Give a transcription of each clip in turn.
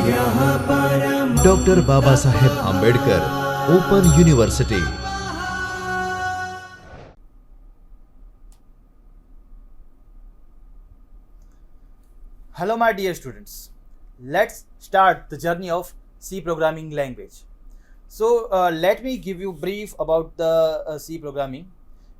Dr. Babasaheb Ambedkar Open University. Hello my dear students, let's start the journey of C programming language. So let me give you brief about the C programming.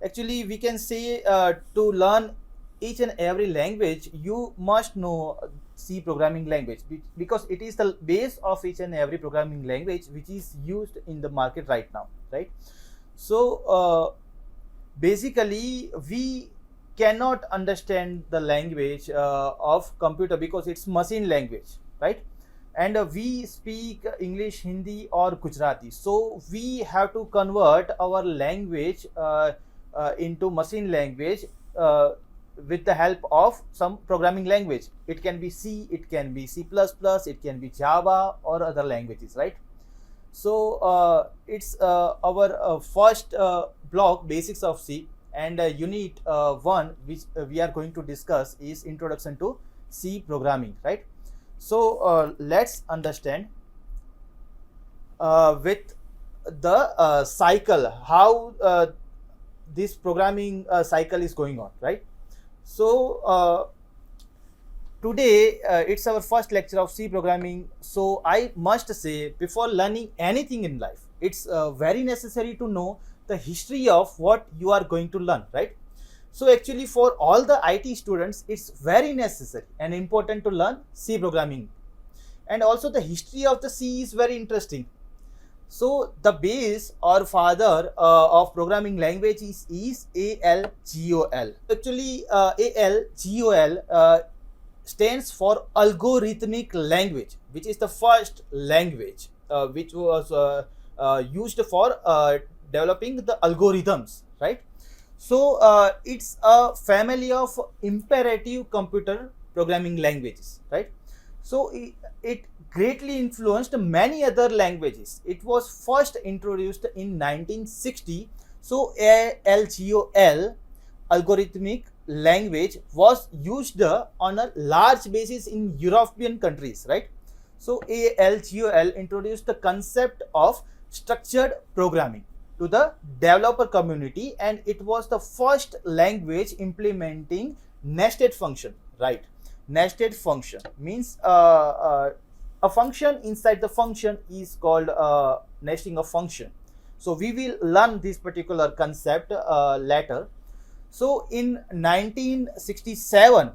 Actually we can say to learn each and every language you must know C programming language because it is the base of each and every programming language which is used in the market right now, right? So basically we cannot understand the language of computer because it's machine language, right? And we speak English, Hindi or Gujarati, so we have to convert our language into machine language with the help of some programming language. It can be C, it can be C++, it can be Java or other languages, right? So it's our first block, basics of C, and unit 1 which we are going to discuss is introduction to C programming, right? So let's understand with the cycle how this programming cycle is going on, right? So today it's our first lecture of C programming, so I must say before learning anything in life it's very necessary to know the history of what you are going to learn, right? So actually for all the IT students it's very necessary and important to learn C programming, and also the history of the C is very interesting. So the base or father of programming language is ALGOL. Actually ALGOL stands for algorithmic language, which is the first language which was used for developing the algorithms, right? So it's a family of imperative computer programming languages, right? So it greatly influenced many other languages. It was first introduced in 1960. So ALGOL, algorithmic language, was used on a large basis in European countries, right? So ALGOL introduced the concept of structured programming to the developer community, and it was the first language implementing nested function, right? Nested function means a function inside the function is called nesting of function. So we will learn this particular concept later. So in 1967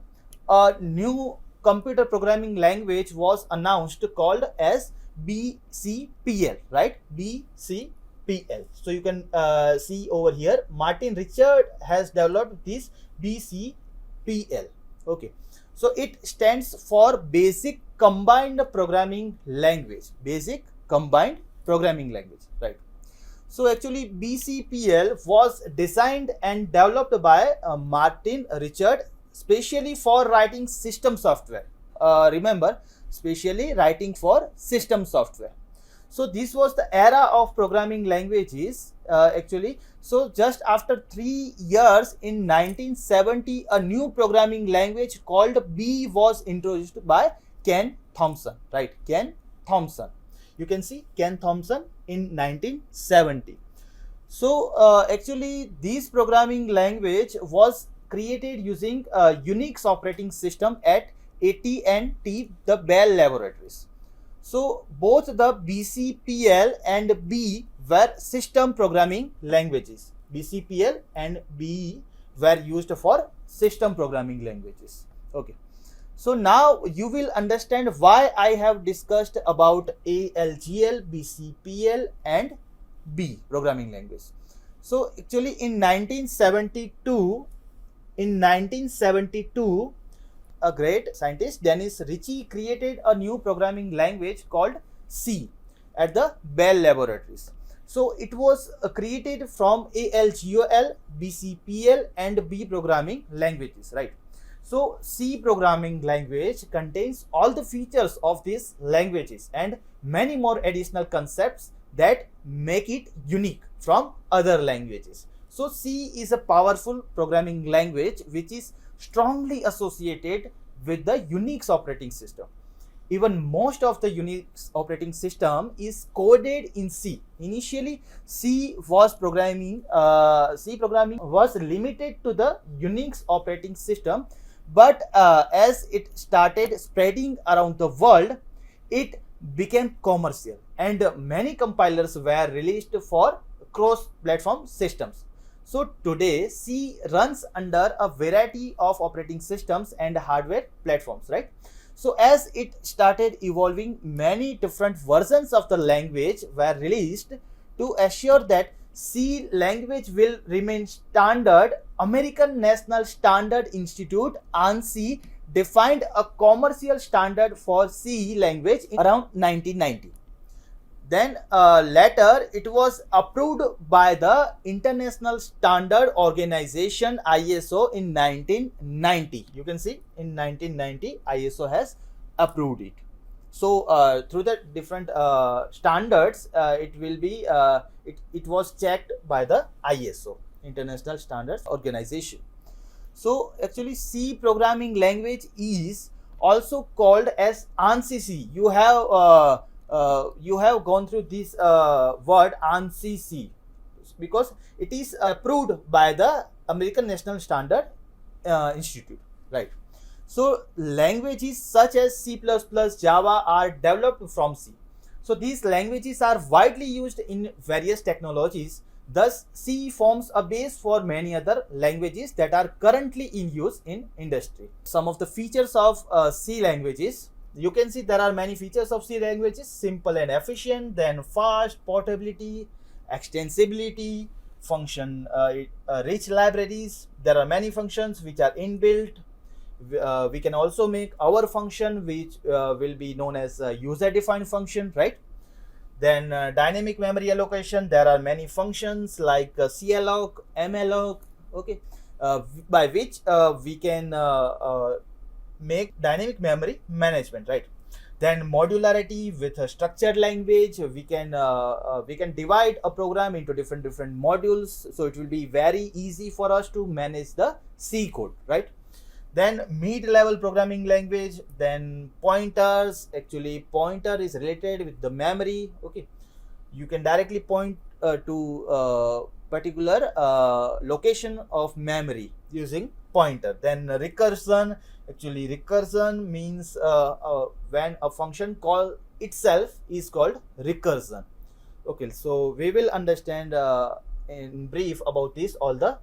a new computer programming language was announced called as BCPL, right? BCPL. So you can see over here Martin Richard has developed this BCPL. Okay, so it stands for basic combined programming language. Basic combined programming language, right? So actually BCPL was designed and developed by Martin Richard specially for writing system software. Remember, specially writing for system software. So this was the era of programming languages actually. So just after 3 years in 1970 a new programming language called B was introduced by Ken Thompson, right? Ken Thompson. You can see Ken Thompson in 1970. So actually this programming language was created using a Unix operating system at AT&T, the Bell Laboratories. So both the BCPL and B were system programming languages. BCPL and B were used for system programming languages. Okay. So now you will understand why I have discussed about ALGL, BCPL and B programming language. So actually in 1972, a great scientist, Dennis Ritchie, created a new programming language called C at the Bell Laboratories. So it was created from ALGOL, BCPL and B programming languages, right? So C programming language contains all the features of these languages and many more additional concepts that make it unique from other languages. So C is a powerful programming language which is strongly associated with the Unix operating system. even most of the Unix operating system is coded in C. Initially, C programming was limited to the Unix operating system, but as it started spreading around the world, it became commercial, and many compilers were released for cross-platform systems. So today, C runs under a variety of operating systems and hardware platforms, right? So as it started evolving, many different versions of the language were released to assure that C language will remain standard. American National Standard Institute (ANSI) defined a commercial standard for C language in around 1990. Then later it was approved by the International Standard Organization (ISO) in 1990. You can see in 1990 ISO has approved it. So through the different standards, it was checked by the ISO, International Standards Organization. So actually C programming language is also called as ANSI C. You have gone through this word ANSI C because it is approved by the American National Standard Institute, right? So languages such as C++, Java are developed from C. So these languages are widely used in various technologies. Thus, C forms a base for many other languages that are currently in use in industry. Some of the features of C languages. You can see there are many features of C languages: simple and efficient, then fast, portability, extensibility, function rich libraries. There are many functions which are inbuilt. We can also make our function, which will be known as user-defined function, right? Then dynamic memory allocation. There are many functions like calloc, malloc, okay, by which we can make dynamic memory management, right? Then modularity. With a structured language, we can divide a program into different modules, so it will be very easy for us to manage the C code, right? Then mid-level programming language. Then pointers. Actually, pointer is related with the memory, okay. You can directly point to particular location of memory using pointer. Then recursion. Actually, recursion means when a function call itself is called recursion. Okay, so we will understand in brief about this all the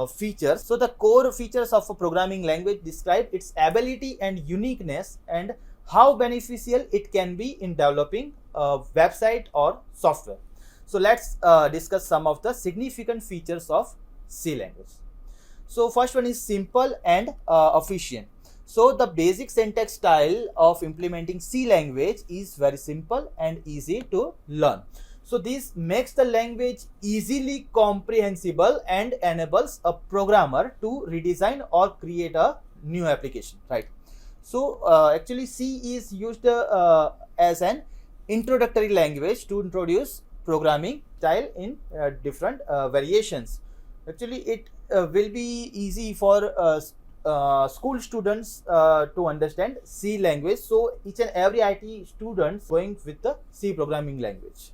features. So the core features of a programming language describe its ability and uniqueness and how beneficial it can be in developing a website or software. So let's discuss some of the significant features of C language. So first one is simple and efficient. So the basic syntax style of implementing C language is very simple and easy to learn. So this makes the language easily comprehensible and enables a programmer to redesign or create a new application, right? So actually C is used as an introductory language to introduce programming style in different variations. Actually, it will be easy for school students to understand C language. So each and every IT students going with the C programming language.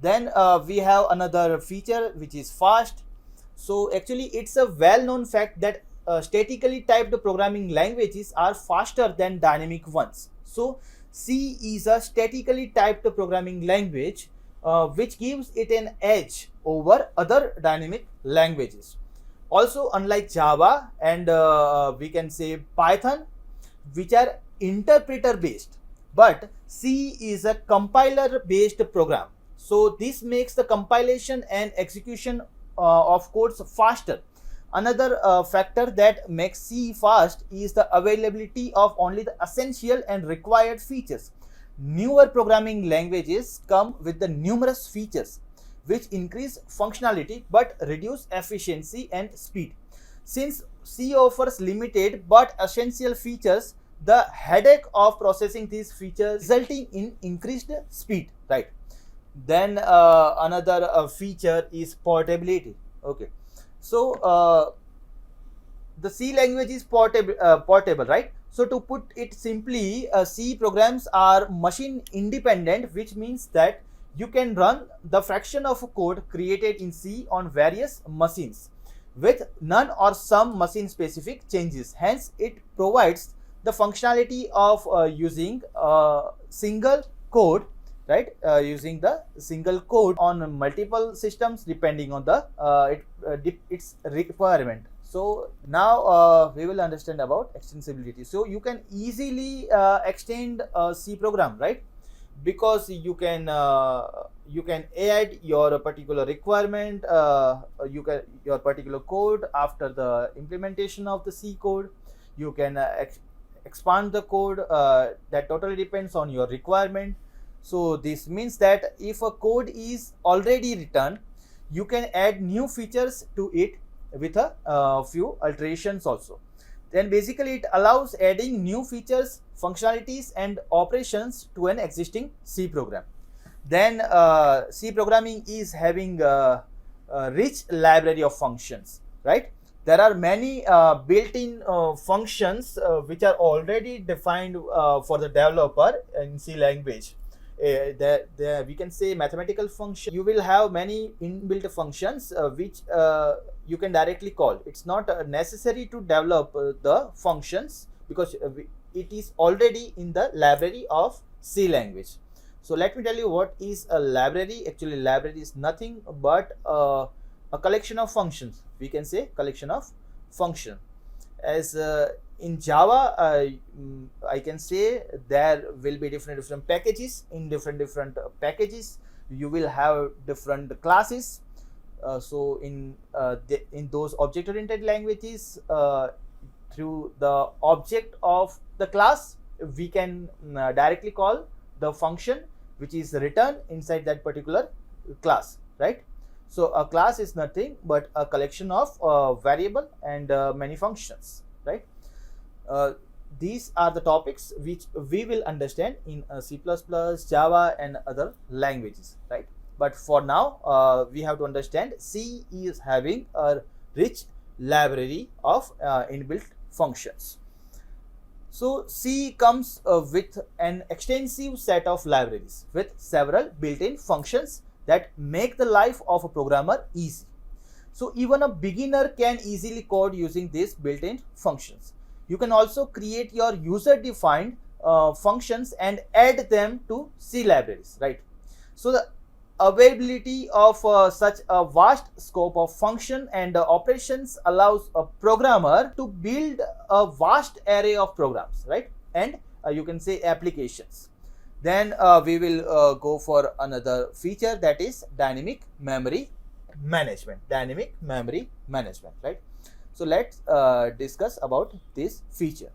Then we have another feature which is fast. So actually it's a well-known fact that statically typed programming languages are faster than dynamic ones. So C is a statically typed programming language which gives it an edge over other dynamic languages. Also, unlike Java and we can say Python, which are interpreter based, but C is a compiler based program. So this makes the compilation and execution of codes faster. Another factor that makes C fast is the availability of only the essential and required features. Newer programming languages come with the numerous features which increase functionality but reduce efficiency and speed. Since C offers limited but essential features, the headache of processing these features resulting in increased speed, right? Then another feature is portability. Okay, so the C language is portable, right? So to put it simply, C programs are machine independent, which means that you can run the fraction of code created in C on various machines with none or some machine specific changes. Hence, it provides the functionality of using single code, right? Using the single code on multiple systems depending on the its requirement. So now we will understand about extensibility. So you can easily extend a C program, right? Because you can add your particular requirement, you can your particular code after the implementation of the C code. You can expand the code, that totally depends on your requirement. So this means that if a code is already written, you can add new features to it with a few alterations also. Then basically it allows adding new features, functionalities and operations to an existing C program. Then C programming is having a rich library of functions, right? There are many built-in functions which are already defined for the developer in C language. There we can say mathematical function. You will have many inbuilt functions which you can directly call. It's not necessary to develop the functions because it is already in the library of C language. So let me tell you what is a library. Actually, library is nothing but a collection of functions. We can say collection of function. As in Java, I can say there will be different packages. In different packages, you will have different classes. So in those object-oriented languages, through the object of the class, we can directly call the function which is written inside that particular class, right? So a class is nothing but a collection of variable and many functions, right? These are the topics which we will understand in C++, Java and other languages, right? But for now, we have to understand C is having a rich library of inbuilt functions. So C comes with an extensive set of libraries with several built-in functions that make the life of a programmer easy. So even a beginner can easily code using these built-in functions. You can also create your user-defined functions and add them to C libraries, right? So the availability of such a vast scope of function and operations allows a programmer to build a vast array of programs, right? And you can say applications. Then we will go for another feature, that is dynamic memory management. Dynamic memory management, right? So let's discuss about this feature.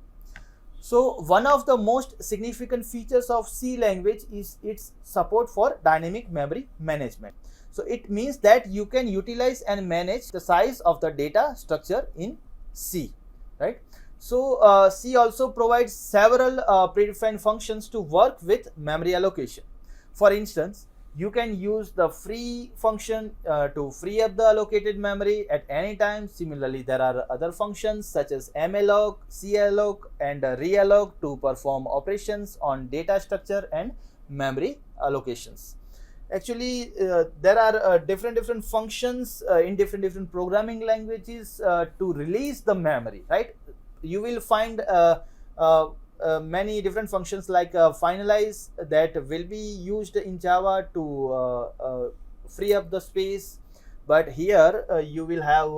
So one of the most significant features of C language is its support for dynamic memory management. So it means that you can utilize and manage the size of the data structure in C, right? So C also provides several predefined functions to work with memory allocation. For instance, you can use the free function to free up the allocated memory at any time. Similarly, there are other functions such as malloc, calloc and realloc to perform operations on data structure and memory allocations. Actually, there are different functions in different programming languages to release the memory, right? You will find many different functions like finalize that will be used in Java to free up the space, but here you will have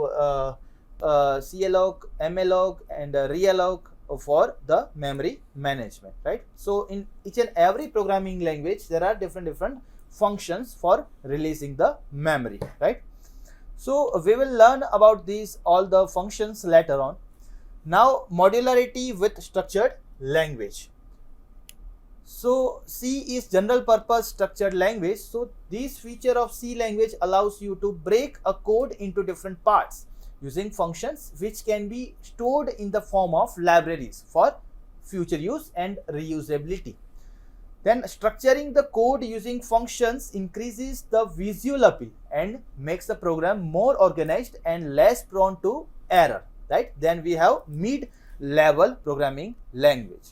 calloc, malloc and realloc for the memory management, right? So in each and every programming language there are different functions for releasing the memory, right? So we will learn about these all the functions later on. Now modularity with structured language. So C is general purpose structured language. So this feature of C language allows you to break a code into different parts using functions which can be stored in the form of libraries for future use and reusability. Then structuring the code using functions increases the visual appeal and makes the program more organized and less prone to error, right? Then we have mid level programming language.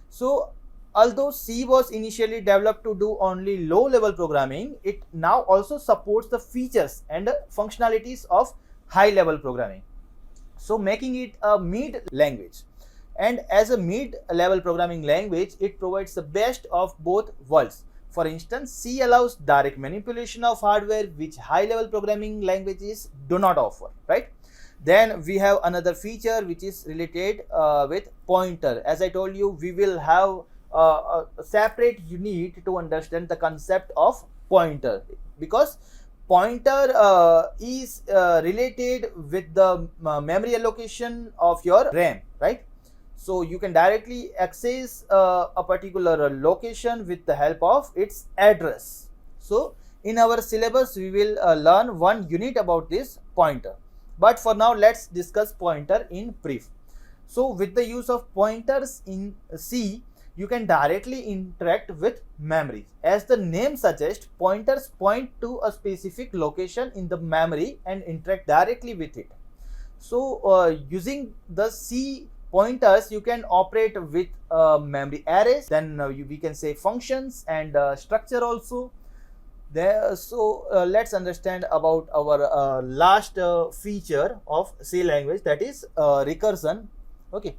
So although C was initially developed to do only low level programming, it now also supports the features and functionalities of high level programming, so making it a mid language. And as a mid level programming language, it provides the best of both worlds. For instance, C allows direct manipulation of hardware, which high level programming languages do not offer, right? Then we have another feature which is related with pointer. As I told you, we will have a separate unit to understand the concept of pointer, because pointer is related with the memory allocation of your RAM, right? So you can directly access a particular location with the help of its address. So in our syllabus we will learn one unit about this pointer, but for now let's discuss pointer in brief. So with the use of pointers in C, you can directly interact with memory. As the name suggests, pointers point to a specific location in the memory and interact directly with it. So using the C pointers, you can operate with memory arrays, then we can say functions and structure also there. So let's understand about our last feature of C language, that is recursion. Okay,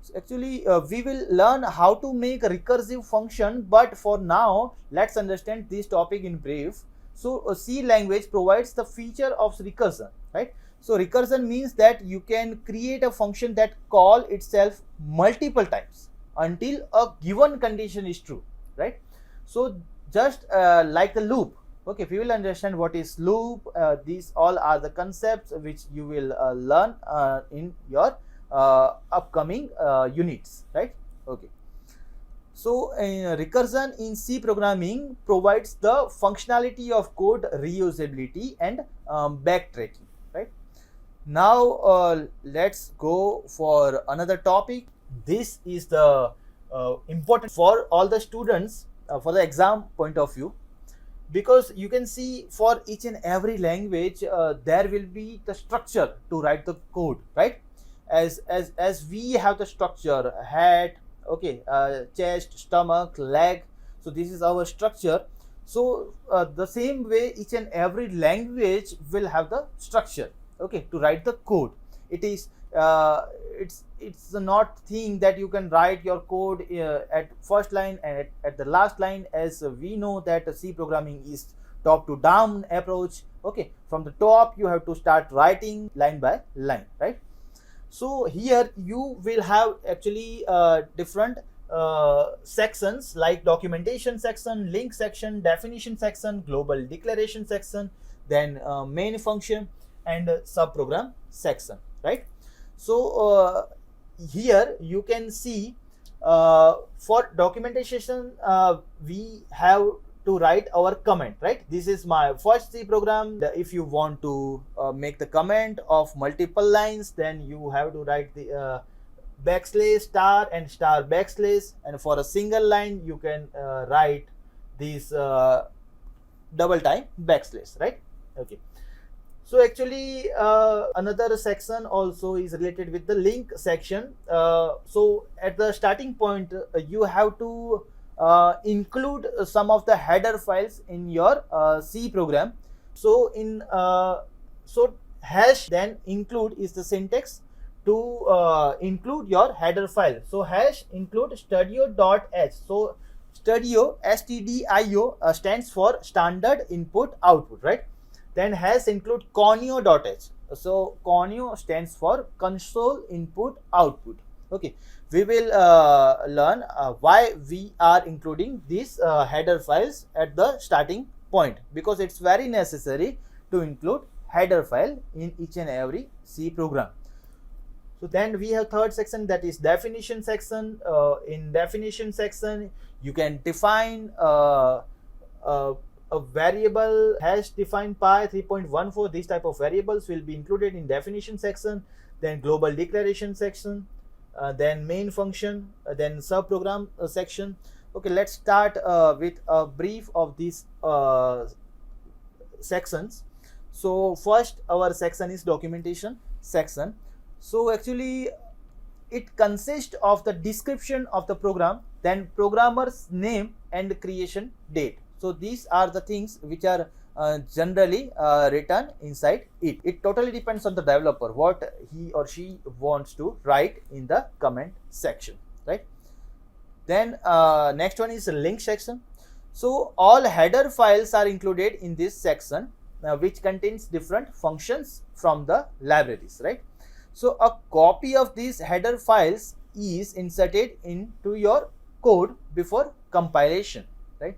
so actually we will learn how to make a recursive function, but for now let's understand this topic in brief. So C language provides the feature of recursion, right? So recursion means that you can create a function that call itself multiple times until a given condition is true, right? So just like the loop. Okay, we will understand what is loop. These all are the concepts which you will learn in your upcoming units, right? Okay. So recursion in C programming provides the functionality of code reusability and backtracking, right? Now let's go for another topic. This is the important for all the students for the exam point of view, because you can see for each and every language there will be the structure to write the code, right? As we have the structure head, okay, chest, stomach, leg. So this is our structure. So the same way each and every language will have the structure, okay, to write the code. It is it's not thing that you can write your code at first line and at the last line, as we know that C programming is top to down approach. Okay, from the top you have to start writing line by line, right? So here you will have actually different sections like documentation section, link section, definition section, global declaration section, then main function and subprogram section, right? So here you can see for documentation we have to write our comment, right? This is my first C program. If you want to make the comment of multiple lines, then you have to write the backslash star and star backslash, and for a single line you can write this double time backslash, right? Okay. So actually another section also is related with the link section. So at the starting point you have to include some of the header files in your C program. So in so hash then include is the syntax to include your header file. So hash include studio.h. So studio, stdio stands for standard input output, right? Then hash include conio.h. So conio stands for console input output. Okay, we will learn why we are including these header files at the starting point, because it's very necessary to include header file in each and every C program. So then we have third section, that is definition section. In definition section you can define a variable hash define pi 3.14. These type of variables will be included in definition section. Then global declaration section, then main function, then subprogram section. Okay, let's start with a brief of these sections. So first our section is documentation section. So actually it consists of the description of the program, then programmer's name and creation date. So these are the things which are generally written inside it. It totally depends on the developer what he or she wants to write in the comment section, right? Then next one is a link section. So all header files are included in this section, which contains different functions from the libraries, right? So a copy of these header files is inserted into your code before compilation, right?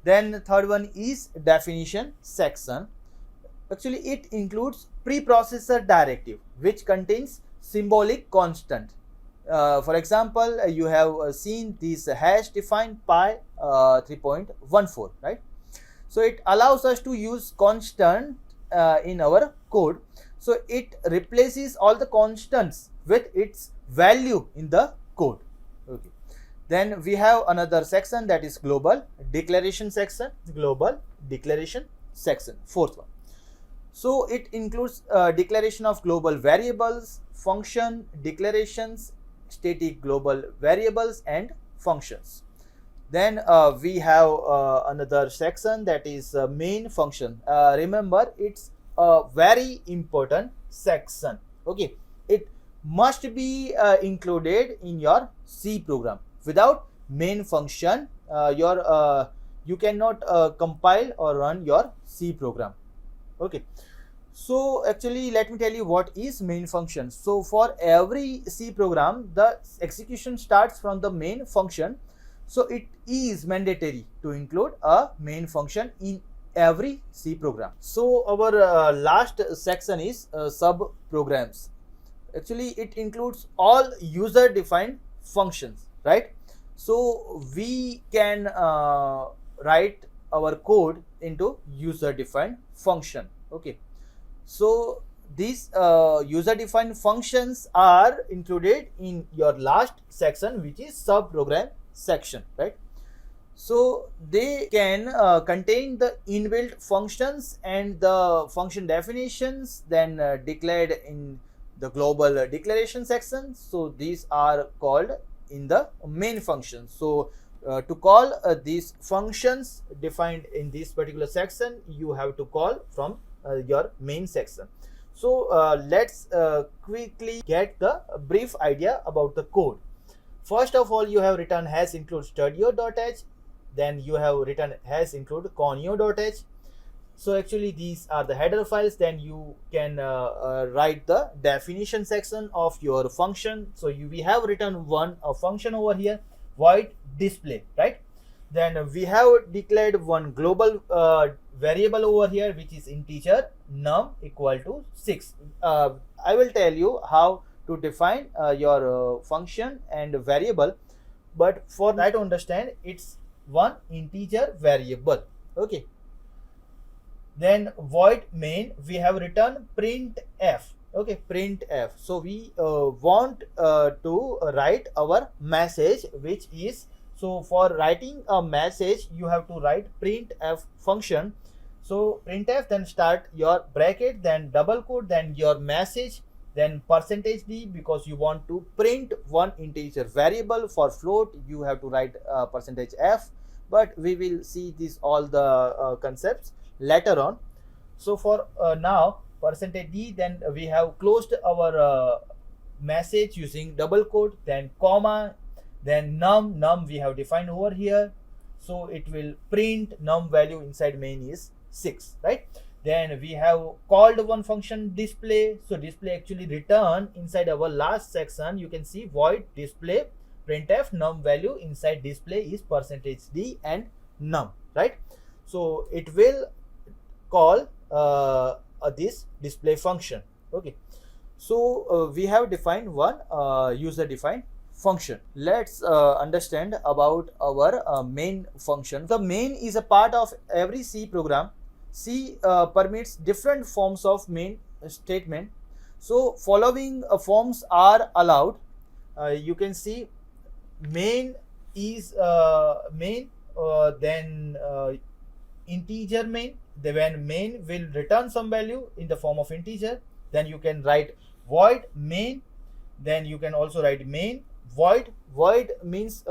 Then the third one is definition section. Actually, it includes preprocessor directive, which contains symbolic constant. For example, you have seen this hash defined pi 3.14, right? So it allows us to use constant in our code. So it replaces all the constants with its value in the code. Okay. Then we have another section, that is global declaration section. Global declaration section, fourth one. So it includes declaration of global variables, function declarations, static global variables and functions. Then we have another section, that is main function. Remember, it's a very important section. Okay, it must be included in your C program. Without main function, you cannot compile or run your C program. Okay, so actually let me tell you what is main function. So for every C program, the execution starts from the main function. So it is mandatory to include a main function in every C program. So our last section is sub programs. Actually it includes all user defined functions, right? So we can write our code into user defined function. Okay, so these user defined functions are included in your last section, which is sub program section, right? So they can contain the inbuilt functions and the function definitions, then declared in the global declaration section. So these are called in the main function. So to call these functions defined in this particular section, you have to call from your main section. So let's quickly get the brief idea about the code. First of all, you have written hash include studio.h, then you have written hash include conio.h. So actually these are the header files. Then you can write the definition section of your function. So we have written a function over here, void display, right? Then we have declared one global variable over here, which is integer num equal to 6. I will tell you how to define your function and variable, but for that to understand, it's one integer variable. Okay, then void main, we have written printf. Okay, printf. So we want to write our message, which is, so for writing a message you have to write printf function. So printf, then start your bracket, then double quote, then your message, then %d, because you want to print one integer variable. For float you have to write %f, but we will see this all the concepts later on. So for now, %d, then we have closed our message using double quote, then comma, then num we have defined over here. So it will print num value inside main is 6, right? Then we have called one function display. So display actually return inside our last section. You can see void display printf num value inside display is %d and num, right? So it will call this display function. Okay, so we have defined one user defined function. Let's understand about our main function. The main is a part of every C program. C permits different forms of main statement. So following forms are allowed. You can see main is main, then integer main. When main will return some value in the form of integer, then you can write void main, Then you can also write main. Void means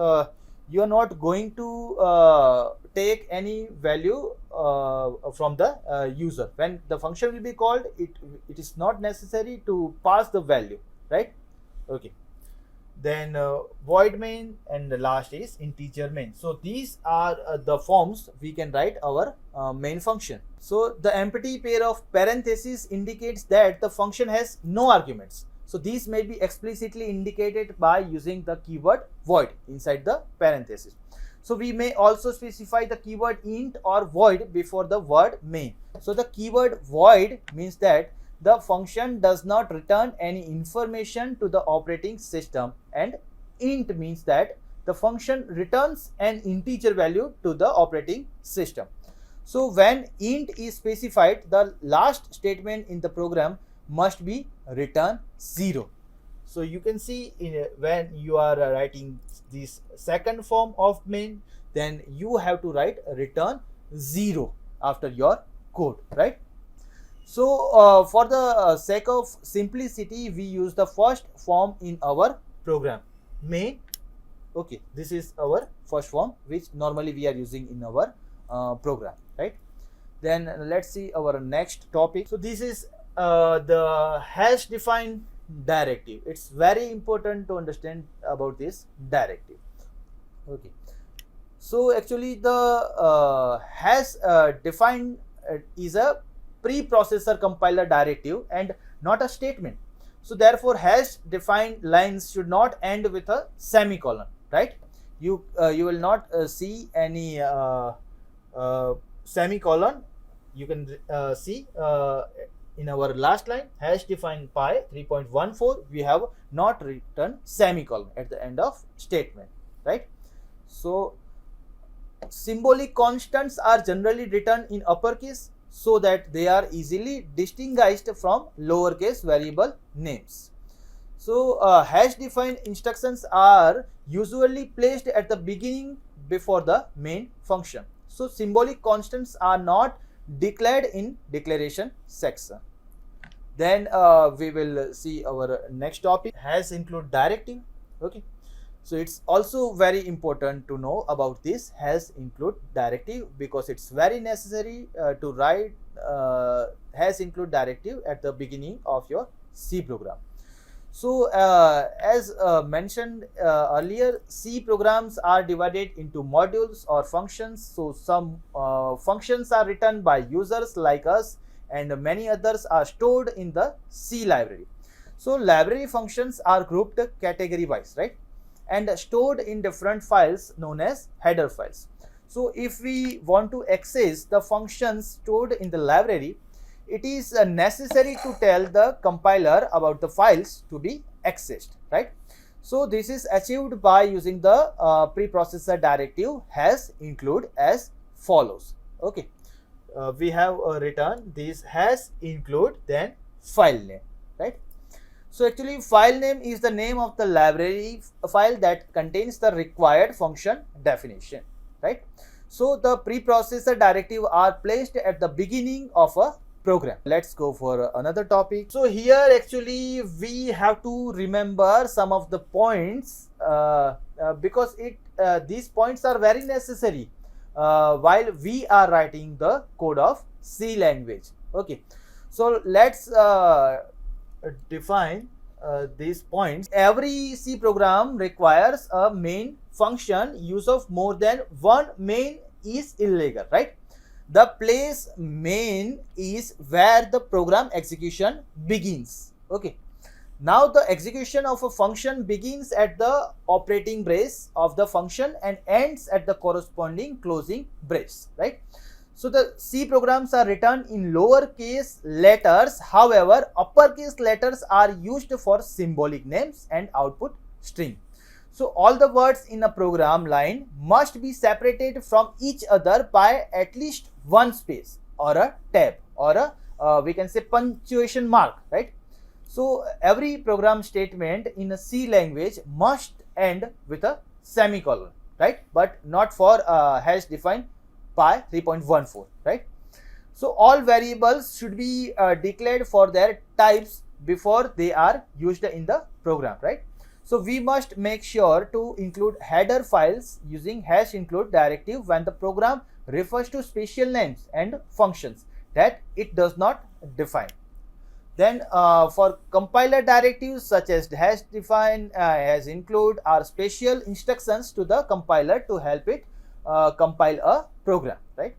you are not going to take any value from the user. When the function will be called, it is not necessary to pass the value, right? Okay. Then void main, and the last is integer main. So these are the forms we can write our main function. So the empty pair of parentheses indicates that the function has no arguments. So these may be explicitly indicated by using the keyword void inside the parentheses. So we may also specify the keyword int or void before the word main. So the keyword void means that the function does not return any information to the operating system, and int means that the function returns an integer value to the operating system. So when int is specified, the last statement in the program must be return 0. So you can see when you are writing this second form of main, then you have to write return 0 after your code, right? So for the sake of simplicity, we use the first form in our program, main. Okay, this is our first form which normally we are using in our program, right? Then let's see our next topic. So this is the hash defined directive. It's very important to understand about this directive. Okay, so actually the hash defined is a preprocessor compiler directive and not a statement. So therefore hash defined lines should not end with a semicolon, right? You will not see any semicolon. You can see in our last line, hash defined pi 3.14, we have not written semicolon at the end of statement, right? So symbolic constants are generally written in uppercase so that they are easily distinguished from lowercase variable names. So hash defined instructions are usually placed at the beginning before the main function. So symbolic constants are not declared in declaration section. Then we will see our next topic, hash include directive. Okay, so it's also very important to know about this hash include directive, because it's very necessary to write hash include directive at the beginning of your C program. So as mentioned earlier, C programs are divided into modules or functions. So some functions are written by users like us, and many others are stored in the C library. So library functions are grouped category wise, right, and stored in different files known as header files. So if we want to access the functions stored in the library, it is necessary to tell the compiler about the files to be accessed, right? So this is achieved by using the preprocessor directive hash include as follows. Okay, we have written this hash include then file name, right? So actually file name is the name of the library file that contains the required function definition, right? So the preprocessor directive are placed at the beginning of a program. Let's go for another topic. So here actually we have to remember some of the points because these points are very necessary while we are writing the code of C language. Okay, so let's define these points. Every C program requires a main function. Use of more than one main is illegal, right? The place main is where the program execution begins. Okay, now the execution of a function begins at the operating brace of the function and ends at the corresponding closing brace, right? So the C programs are written in lowercase letters. However, uppercase letters are used for symbolic names and output string. So all the words in a program line must be separated from each other by at least one space or a tab or a we can say punctuation mark, right? So every program statement in a C language must end with a semicolon, right? But not for hash defined pi 3.14, right? So all variables should be declared for their types before they are used in the program, right? So we must make sure to include header files using hash include directive when the program refers to special names and functions that it does not define. Then for compiler directives such as hash define, hash include are special instructions to the compiler to help it compile a program, right?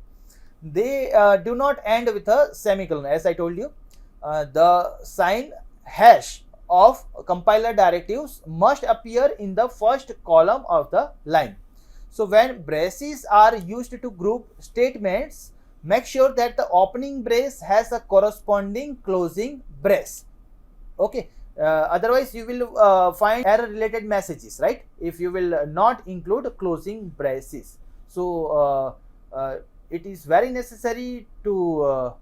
They do not end with a semicolon. As I told you, the sign hash of compiler directives must appear in the first column of the line. So when braces are used to group statements, make sure that the opening brace has a corresponding closing brace. Okay, otherwise you will find error related messages, right, if you will not include closing braces. So it is very necessary to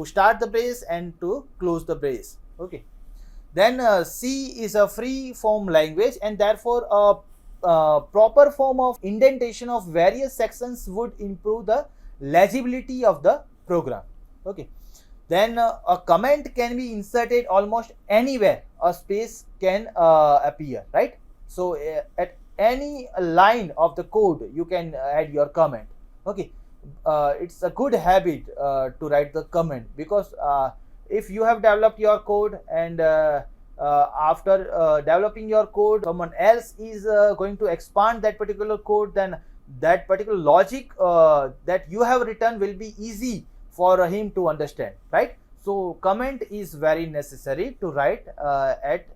start the brace and to close the brace. Okay, then C is a free form language, and therefore a proper form of indentation of various sections would improve the legibility of the program. Okay, then a comment can be inserted almost anywhere a space can appear, right? So at any line of the code you can add your comment. Okay, it's a good habit to write the comment, because if you have developed your code and after developing your code someone else is going to expand that particular code, then that particular logic that you have written will be easy for him to understand, right? So comment is very necessary to write at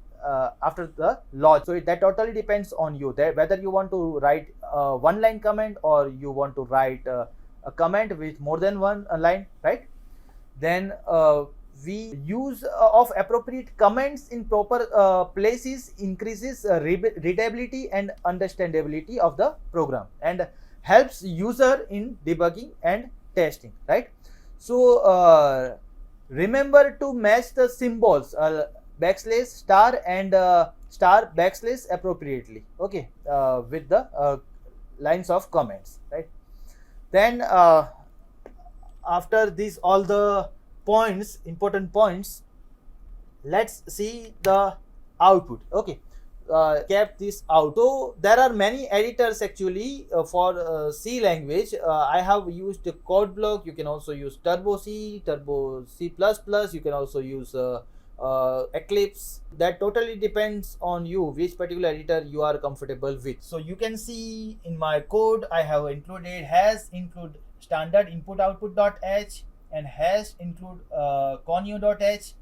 after the logic. So that totally depends on you, that whether you want to write one line comment or you want to write a comment with more than one line, right? Then we use of appropriate comments in proper places increases readability and understandability of the program and helps user in debugging and testing, right? So remember to match the symbols backslash star and star backslash appropriately, okay, with the lines of comments, right? Then after this all the points, important points, let's see the output. Okay, kept this out. So there are many editors actually for C language. I have used code block. You can also use turbo C, turbo C++. You can also use Eclipse. That totally depends on you which particular editor you are comfortable with. So you can see in my code I have included has include standard input output.h and has include conio.h.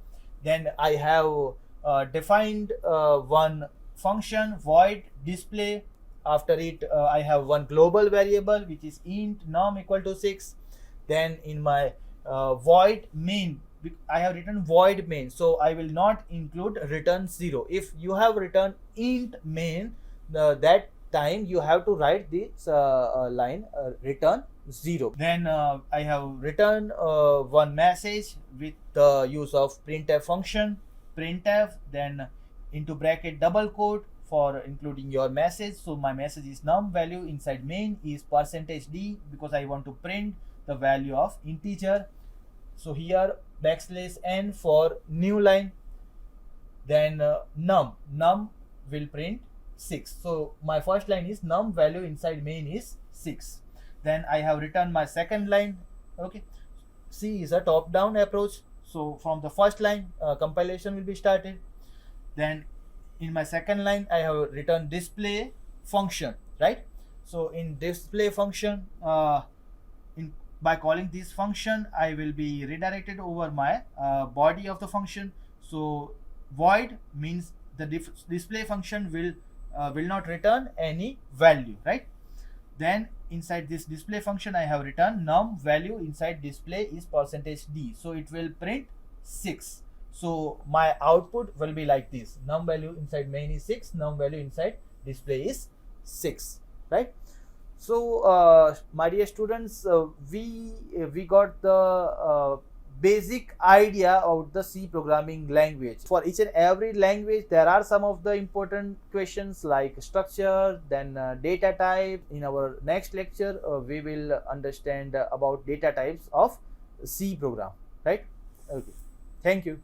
Then I have defined one function void display. After it I have one global variable which is int num equal to 6. Then in my void main I have written void main, so I will not include return 0. If you have written int main, that time you have to write this line return 0. Then I have written one message with the use of printf function, printf, then into bracket double quote for including your message. So my message is num value inside main is %d because I want to print the value of integer. So here backslash n for new line. Then num will print 6. So my first line is num value inside main is 6. Then I have written my second line. Okay, C is a top down approach, so from the first line compilation will be started. Then in my second line I have written display function, right? So in display function by calling this function I will be redirected over my body of the function. So void means the display function will not return any value, right? Then inside this display function I have written num value inside display is %d, so it will print 6. So my output will be like this: num value inside main is 6, num value inside display is 6, right? So my dear students, we got the basic idea of the C programming language. For each and every language there are some of the important questions like structure, then data type. In our next lecture we will understand about data types of C program, right? Okay, thank you.